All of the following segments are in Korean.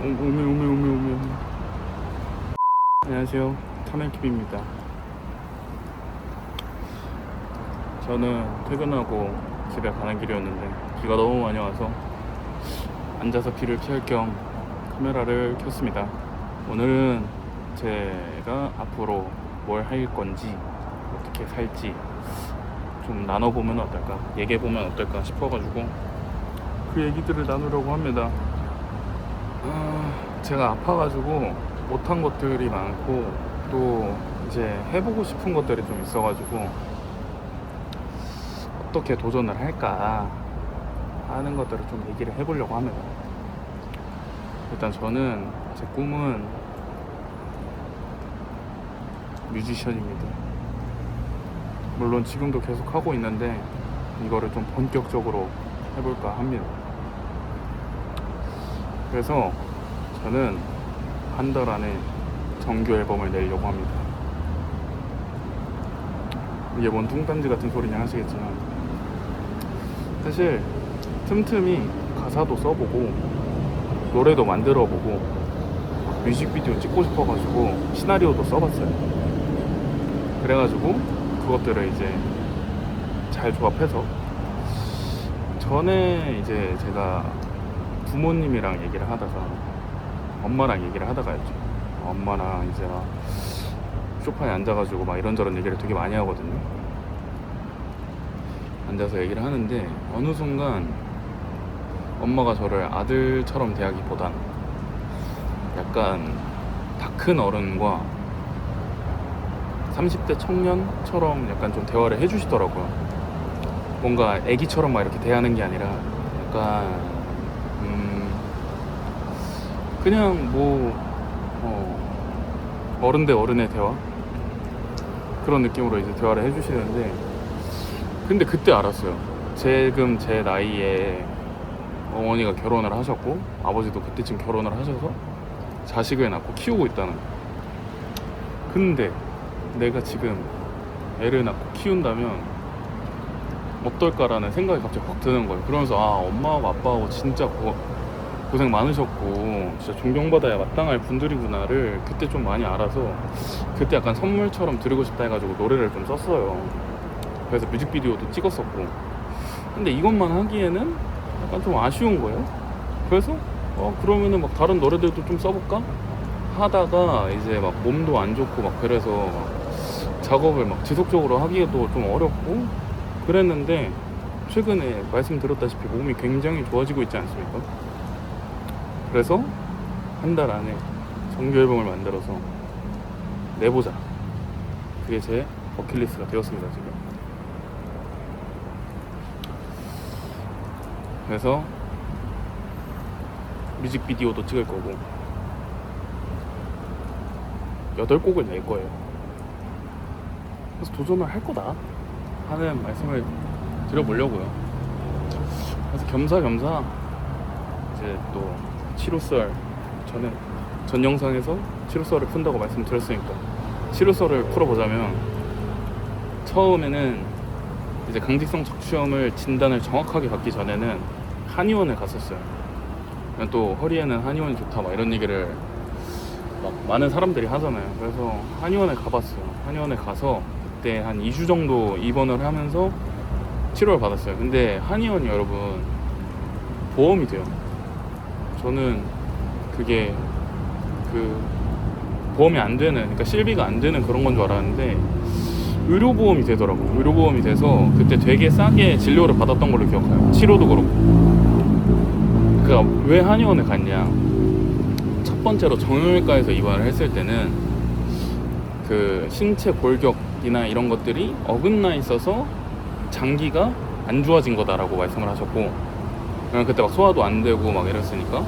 오메. 안녕하세요, 타멜킵입니다. 저는 퇴근하고 집에 가는 길이었는데 비가 너무 많이 와서 앉아서 비를 피할 겸 카메라를 켰습니다. 오늘은 제가 앞으로 뭘 할 건지 어떻게 살지 좀 나눠보면 어떨까, 얘기해보면 어떨까 싶어가지고 그 얘기들을 나누려고 합니다. 제가 아파가지고 못한 것들이 많고 또 이제 해보고 싶은 것들이 좀 있어가지고 어떻게 도전을 할까 하는 것들을 좀 얘기를 해보려고 합니다. 일단 저는 제 꿈은 뮤지션입니다. 물론 지금도 계속 하고 있는데 이거를 좀 본격적으로 해볼까 합니다. 그래서 저는 한 달 안에 정규 앨범을 내려고 합니다. 이게 뭔 뚱딴지 같은 소리냐 하시겠지만 사실 틈틈이 가사도 써보고 노래도 만들어보고 뮤직비디오 찍고 싶어가지고 시나리오도 써봤어요. 그래가지고 그것들을 이제 잘 조합해서 전에 이제 제가 부모님이랑 얘기를 하다가 엄마랑 얘기를 하다가였죠. 엄마랑 이제 막 소파에 앉아가지고 막 이런저런 얘기를 되게 많이 하거든요. 앉아서 얘기를 하는데 어느 순간 엄마가 저를 아들처럼 대하기보단 약간 다 큰 어른과 30대 청년처럼 약간 좀 대화를 해주시더라고요. 뭔가 애기처럼 막 이렇게 대하는 게 아니라 약간 그냥 뭐 어른 대 어른의 대화 그런 느낌으로 이제 대화를 해주시는데, 근데 그때 알았어요. 지금 제 나이에 어머니가 결혼을 하셨고 아버지도 그때쯤 결혼을 하셔서 자식을 낳고 키우고 있다는 거. 근데 내가 지금 애를 낳고 키운다면 어떨까라는 생각이 갑자기 확 드는 거예요. 그러면서 엄마하고 아빠하고 진짜 고생 많으셨고 진짜 존경받아야 마땅할 분들이구나를 그때 좀 많이 알아서 그때 약간 선물처럼 드리고 싶다 해가지고 노래를 좀 썼어요. 그래서 뮤직비디오도 찍었었고, 근데 이것만 하기에는 약간 좀 아쉬운 거예요. 그래서 그러면은 막 다른 노래들도 좀 써볼까 하다가 이제 막 몸도 안 좋고 막 그래서 작업을 막 지속적으로 하기에도 좀 어렵고 그랬는데 최근에 말씀드렸다시피 몸이 굉장히 좋아지고 있지 않습니까? 그래서 한 달 안에 정규 앨범을 만들어서 내보자. 그게 제 버킷리스트가 되었습니다, 지금. 그래서 뮤직비디오도 찍을 거고 8곡을 낼 거예요. 그래서 도전을 할 거다 하는 말씀을 드려보려고요. 그래서 겸사겸사 이제 또 치료썰, 저는 전 영상에서 치료썰을 푼다고 말씀드렸으니까 치료썰을 풀어보자면, 처음에는 이제 강직성 척추염을 진단을 정확하게 받기 전에는 한의원을 갔었어요. 또 허리에는 한의원이 좋다 막 이런 얘기를 막 많은 사람들이 하잖아요. 그래서 한의원에 가봤어요. 한의원에 가서 그때 한 2주 정도 입원을 하면서 치료를 받았어요. 근데 한의원이 여러분 보험이 돼요. 저는 그게 보험이 안 되는, 그러니까 실비가 안 되는 그런 건 줄 알았는데 의료보험이 되더라고요. 의료보험이 돼서 그때 되게 싸게 진료를 받았던 걸로 기억해요. 치료도 그렇고. 그러니까 왜 한의원에 갔냐, 첫 번째로 정형외과에서 입원을 했을 때는 그 신체 골격이나 이런 것들이 어긋나 있어서 장기가 안 좋아진 거다라고 말씀을 하셨고, 그때 막 소화도 안 되고 막 이랬으니까.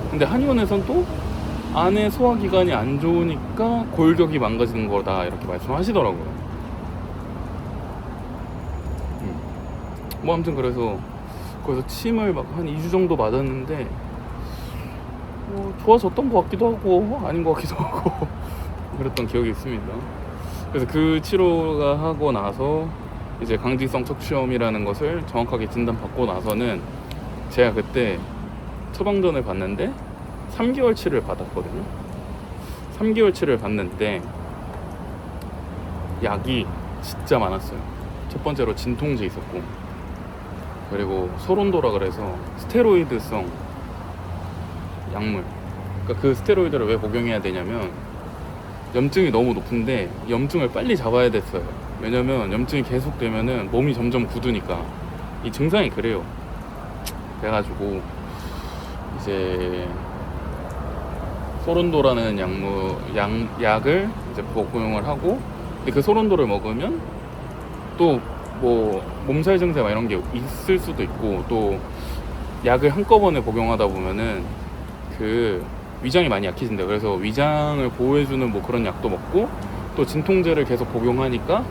근데 한의원에선 또 안에 소화기관이 안 좋으니까 골격이 망가지는 거다 이렇게 말씀하시더라고요. 뭐 아무튼 그래서 침을 막 한 2주 정도 맞았는데 좋아졌던 것 같기도 하고 아닌 것 같기도 하고 그랬던 기억이 있습니다. 그래서 그 치료가 하고 나서 이제 강직성 척추염이라는 것을 정확하게 진단받고 나서는 제가 그때 처방전을 받는데 3개월치를 받았거든요. 3개월치를 받는데 약이 진짜 많았어요. 첫 번째로 진통제 있었고, 그리고 소론도라 그래서 스테로이드성 약물. 그러니까 그 스테로이드를 왜 복용해야 되냐면 염증이 너무 높은데 염증을 빨리 잡아야 됐어요. 왜냐면 염증이 계속되면은 몸이 점점 굳으니까 이 증상이 그래요. 그래가지고 이제 소론도라는 약을 이제 복용을 하고, 근데 그 소론도를 먹으면 또 뭐 몸살 증세 막 이런 게 있을 수도 있고, 또 약을 한꺼번에 복용하다 보면은 그 위장이 많이 약해진다. 그래서 위장을 보호해주는 뭐 그런 약도 먹고, 또 진통제를 계속 복용하니까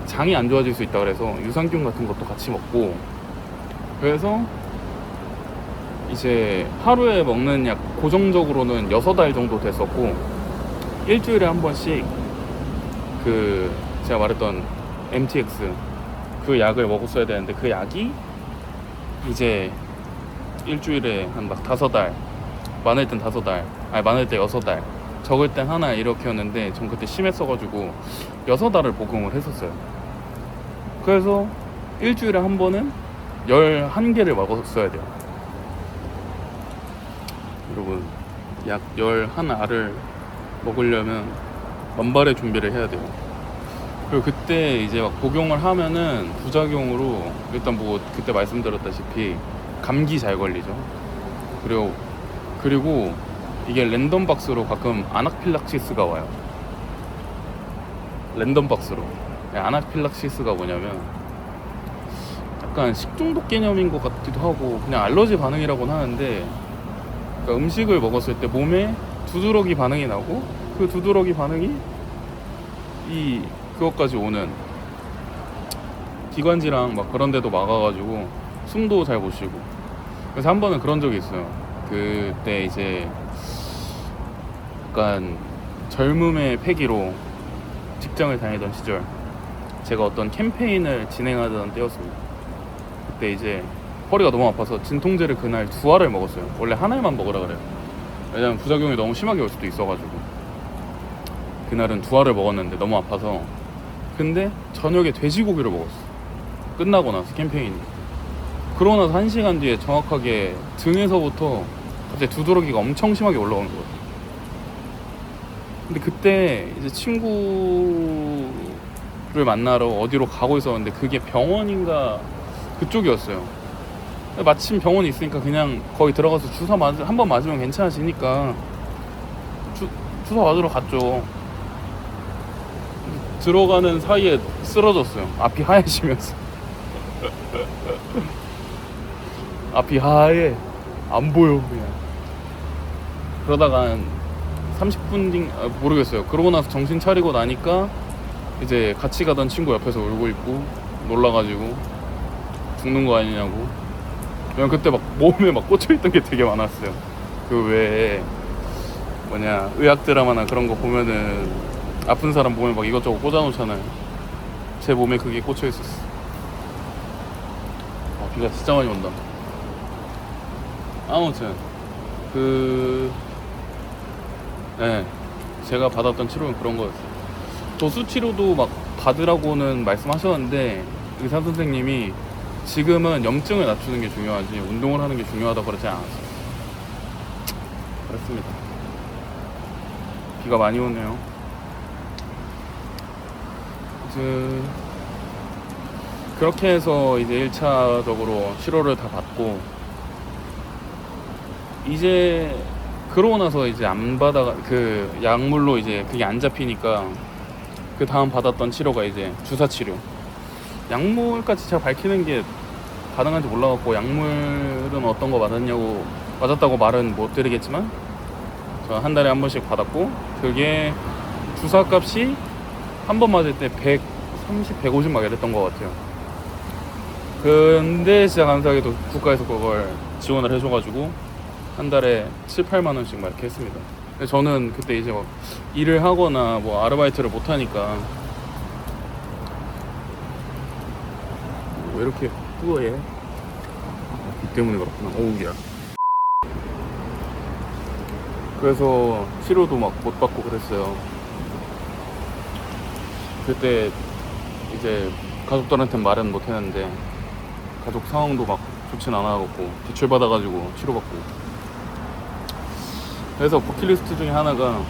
장이 안 좋아질 수 있다. 그래서 유산균 같은 것도 같이 먹고, 그래서 이제 하루에 먹는 약 고정적으로는 6알 정도 됐었고, 일주일에 한 번씩 그 제가 말했던 MTX 그 약을 먹었어야 되는데, 그 약이 이제 일주일에 한 막 5알, 많을 땐 5알, 아니 많을 때 6알, 적을 땐 하나 이렇게였는데, 전 그때 심했어가지고 6알을 복용을 했었어요. 그래서 일주일에 한 번은 11개를 먹었어야 돼요. 여러분, 약 11알을 먹으려면 만발의 준비를 해야 돼요. 그리고 그때 이제 막 복용을 하면은 부작용으로 일단 뭐 그때 말씀드렸다시피 감기 잘 걸리죠. 그리고 이게 랜덤 박스로 가끔 아나필락시스가 와요. 랜덤 박스로. 아나필락시스가 뭐냐면 약간 식중독 개념인 것 같기도 하고 그냥 알러지 반응이라고는 하는데, 그러니까 음식을 먹었을 때 몸에 두드러기 반응이 나고, 그 두드러기 반응이 그것까지 오는 기관지랑 막 그런 데도 막아가지고 숨도 잘 못 쉬고. 그래서 한 번은 그런 적이 있어요. 그때 이제 약간 젊음의 패기로 직장을 다니던 시절, 제가 어떤 캠페인을 진행하던 때였습니다. 그때 이제 허리가 너무 아파서 진통제를 그날 2알을 먹었어요. 원래 하나만 먹으라 그래요. 왜냐면 부작용이 너무 심하게 올 수도 있어가지고. 그날은 2알을 먹었는데 너무 아파서. 근데 저녁에 돼지고기를 먹었어. 끝나고 나서 캠페인이. 그러고 나서 1시간 뒤에 정확하게 등에서부터 갑자기 두드러기가 엄청 심하게 올라오는 거예요. 근데 그때 이제 친구를 만나러 어디로 가고 있었는데, 그게 병원인가 그쪽이었어요. 마침 병원이 있으니까 그냥 거기 들어가서 주사 한 번 맞으면 괜찮아지니까 주사 맞으러 갔죠. 들어가는 사이에 쓰러졌어요. 앞이 하얘지면서. 앞이 하얘, 안 보여 그냥. 그러다가 한 30분 뒤 모르겠어요. 그러고 나서 정신 차리고 나니까 이제 같이 가던 친구 옆에서 울고 있고, 놀라가지고 죽는 거 아니냐고. 그냥 그때 막 몸에 막 꽂혀있던 게 되게 많았어요. 그 외에 의학 드라마나 그런 거 보면은 아픈 사람 몸에 막 이것저것 꽂아놓잖아요. 제 몸에 그게 꽂혀있었어. 비가 진짜 많이 온다. 아무튼 제가 받았던 치료는 그런 거였어요. 도수 치료도 막 받으라고는 말씀하셨는데, 의사 선생님이 지금은 염증을 낮추는 게 중요하지 운동을 하는 게 중요하다고 그러지 않았어요. 그렇습니다. 비가 많이 오네요. 이제 그렇게 해서 이제 1차적으로 치료를 다 받고, 이제 그러고 나서 이제 안 받아가, 그 약물로 이제 그게 안 잡히니까 그 다음 받았던 치료가 이제 주사 치료. 약물까지 제가 밝히는 게 가능한지 몰라갖고, 약물은 어떤 거 맞았다고 말은 못 드리겠지만, 저 한 달에 한 번씩 받았고, 그게 주사 값이 한 번 맞을 때 130, 150 막 이랬던 것 같아요. 근데 진짜 감사하게도 국가에서 그걸 지원을 해줘가지고 한 달에 7, 8만 원씩 막 이렇게 했습니다. 근데 저는 그때 이제 막 일을 하거나 뭐 아르바이트를 못 하니까. 왜 이렇게 뜨거워 얘? 비 때문에 그렇구나. 어우 야. 그래서 치료도 막 못 받고 그랬어요. 그때 이제 가족들한테 말은 못 했는데 가족 상황도 막 좋진 않아갖고 대출 받아가지고 치료받고. 그래서 버킷리스트 중에 하나가,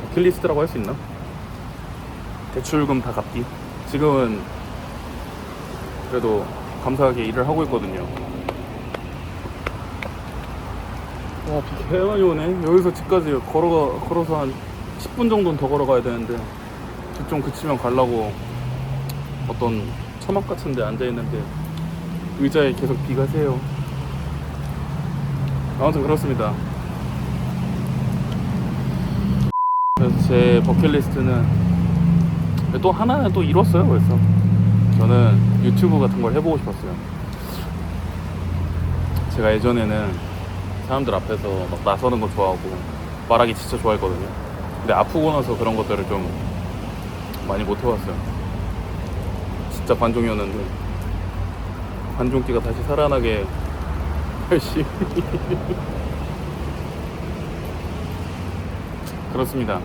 버킷리스트라고 할 수 있나? 대출금 다 갚기. 지금은 그래도 감사하게 일을 하고 있거든요. 와, 비 개 많이 오네. 여기서 집까지 걸어서 한 10분 정도는 더 걸어가야 되는데, 비 좀 그치면 가려고 어떤 처막 같은 데 앉아있는데 의자에 계속 비가 새요. 아무튼 그렇습니다. 그래서 제 버킷리스트는 또 하나는 또 이뤘어요. 벌써 저는 유튜브 같은 걸 해보고 싶었어요. 제가 예전에는 사람들 앞에서 막 나서는 거 좋아하고 말하기 진짜 좋아했거든요. 근데 아프고 나서 그런 것들을 좀 많이 못 해봤어요. 진짜 관종이었는데 관종기가 다시 살아나게 열심히 그렇습니다.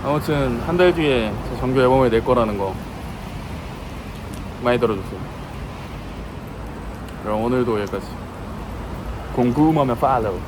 아무튼 한 달 뒤에 제 정규 앨범을 낼 거라는 거 많이 들어주세요. 그럼 오늘도 여기까지. 궁금하면 팔로우.